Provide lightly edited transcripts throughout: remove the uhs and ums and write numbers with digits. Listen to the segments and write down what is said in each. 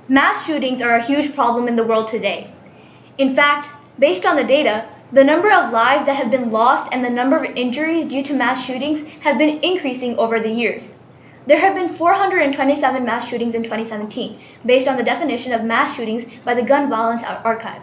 Mass shootings are a huge problem in the world today. In fact, based on the data, the number of lives that have been lost and the number of injuries due to mass shootings have been increasing over the years. There have been 427 mass shootings in 2017, based on the definition of mass shootings by the Gun Violence Archive,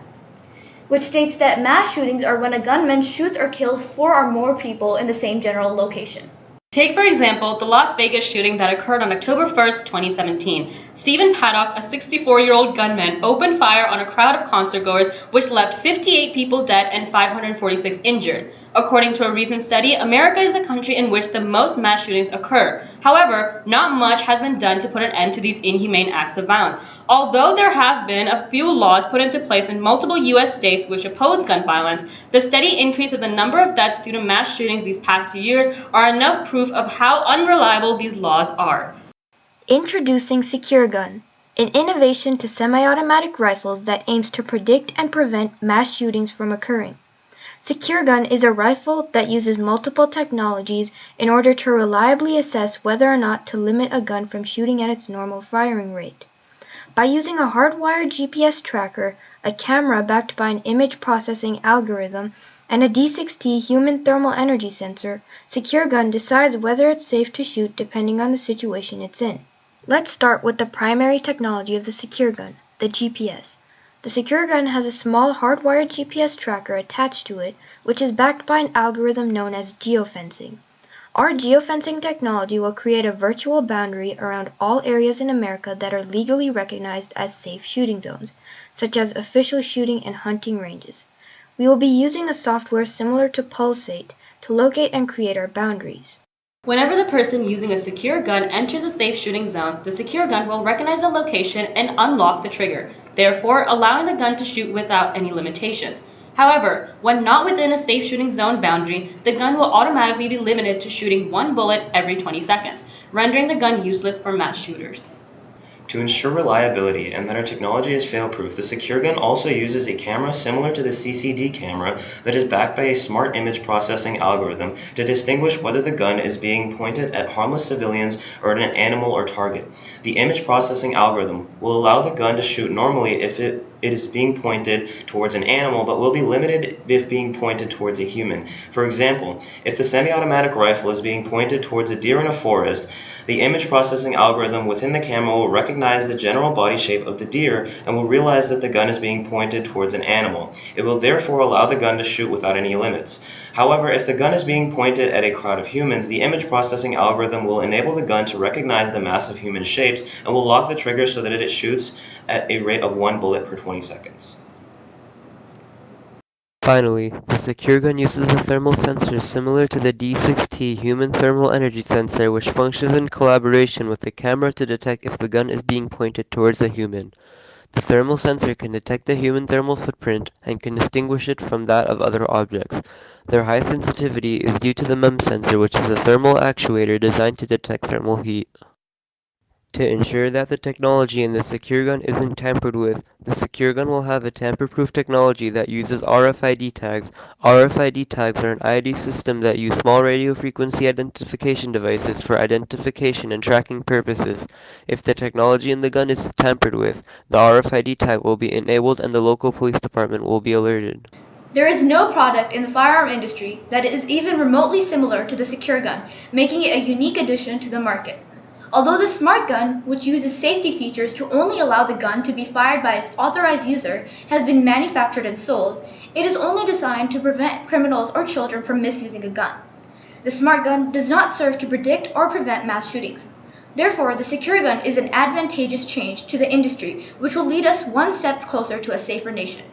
which states that mass shootings are when a gunman shoots or kills 4 or more people in the same general location. Take, for example, the Las Vegas shooting that occurred on October 1st, 2017. Stephen Paddock, a 64-year-old gunman, opened fire on a crowd of concertgoers, which left 58 people dead and 546 injured. According to a recent study, America is the country in which the most mass shootings occur. However, not much has been done to put an end to these inhumane acts of violence. Although there have been a few laws put into place in multiple U.S. states which oppose gun violence, the steady increase of the number of deaths due to mass shootings these past few years are enough proof of how unreliable these laws are. Introducing SecureGun, an innovation to semi-automatic rifles that aims to predict and prevent mass shootings from occurring. SecureGun is a rifle that uses multiple technologies in order to reliably assess whether or not to limit a gun from shooting at its normal firing rate. By using a hardwired GPS tracker, a camera backed by an image processing algorithm, and a D6T human thermal energy sensor, SecureGun decides whether it's safe to shoot depending on the situation it's in. Let's start with the primary technology of the SecureGun, the GPS. The SecureGun has a small hardwired GPS tracker attached to it, which is backed by an algorithm known as geofencing. Our geofencing technology will create a virtual boundary around all areas in America that are legally recognized as safe shooting zones, such as official shooting and hunting ranges. We will be using a software similar to Pulsate to locate and create our boundaries. Whenever the person using a secure gun enters a safe shooting zone, the secure gun will recognize the location and unlock the trigger, therefore allowing the gun to shoot without any limitations. However, when not within a safe shooting zone boundary, the gun will automatically be limited to shooting 1 bullet every 20 seconds, rendering the gun useless for mass shooters. To ensure reliability and that our technology is fail-proof, the SecureGun also uses a camera similar to the CCD camera that is backed by a smart image processing algorithm to distinguish whether the gun is being pointed at harmless civilians or at an animal or target. The image processing algorithm will allow the gun to shoot normally if it is being pointed towards an animal, but will be limited if being pointed towards a human. For example, if the semi-automatic rifle is being pointed towards a deer in a forest, the image processing algorithm within the camera will recognize the general body shape of the deer and will realize that the gun is being pointed towards an animal. It will therefore allow the gun to shoot without any limits. However, if the gun is being pointed at a crowd of humans, the image processing algorithm will enable the gun to recognize the massive human shapes and will lock the trigger so that it shoots at a rate of 1 bullet per 20 seconds. Finally, the SecureGun uses a thermal sensor similar to the D6T human thermal energy sensor, which functions in collaboration with the camera to detect if the gun is being pointed towards a human. The thermal sensor can detect the human thermal footprint and can distinguish it from that of other objects. Their high sensitivity is due to the MEMS sensor, which is a thermal actuator designed to detect thermal heat. To ensure that the technology in the SecureGun isn't tampered with, the SecureGun will have a tamper-proof technology that uses RFID tags. RFID tags are an ID system that use small radio frequency identification devices for identification and tracking purposes. If the technology in the gun is tampered with, the RFID tag will be enabled and the local police department will be alerted. There is no product in the firearm industry that is even remotely similar to the SecureGun, making it a unique addition to the market. Although the Smart Gun, which uses safety features to only allow the gun to be fired by its authorized user, has been manufactured and sold, it is only designed to prevent criminals or children from misusing a gun. The Smart Gun does not serve to predict or prevent mass shootings. Therefore, the SecureGun is an advantageous change to the industry, which will lead us one step closer to a safer nation.